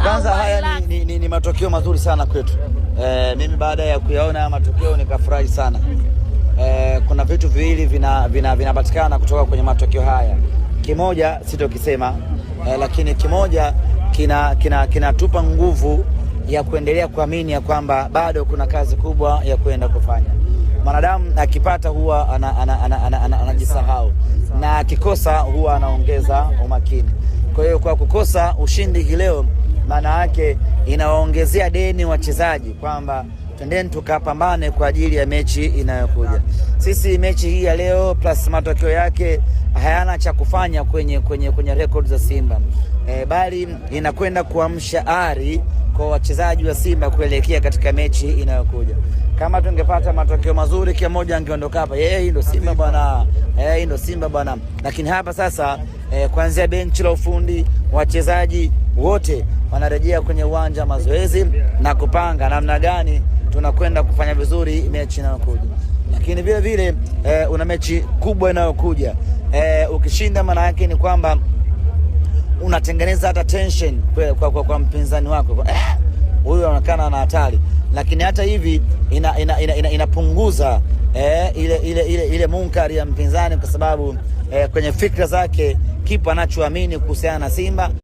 Kwanza haya ni matokeo mazuri sana kwetu. Mimi baada ya kuyaona matokeo nikafurahi sana. Kuna vitu viwili vinapatikana kutoka kwenye matokeo haya. Kimoja sitokisema, lakini kimoja kinatupa nguvu ya kuendelea kuamini ya kwamba bado kuna kazi kubwa ya kwenda kufanya. Mwanadamu akipata huwa anajisahau, na akikosa huwa anaongeza umakini. Kwa hiyo kwa kukosa ushindi hii leo, maana yake inawaongezea deni wachezaji kwamba twendeni tukapambane kwa ajili ya mechi inayokuja. Sisi mechi hii ya leo plus matokeo yake hayana cha kufanya kwenye record za Simba, bali inakwenda kuamsha ari kwa wachezaji wa Simba kuelekea katika mechi inayokuja. Kama tungepata matokeo mazuri, kila mmoja angeondoka hapa, hii ndo Simba bwana, hii ndo Simba bwana. Lakini hapa sasa kuanzia benchi la ufundi, wachezaji wote wanarejea kwenye uwanja wa mazoezi na kupanga namna gani tunakwenda kufanya vizuri mechi inayokuja. Lakini vile vile una mechi kubwa inayokuja. Ukishinda maana yake ni kwamba unatengeneza hata tension kwa mpinzani wako. Huyu anaonekana ana hatari, lakini hata hivi inapunguza ile munkari ya mpinzani, kwa sababu kwenye fikra zake kipo anachoamini kuhusiana na Simba.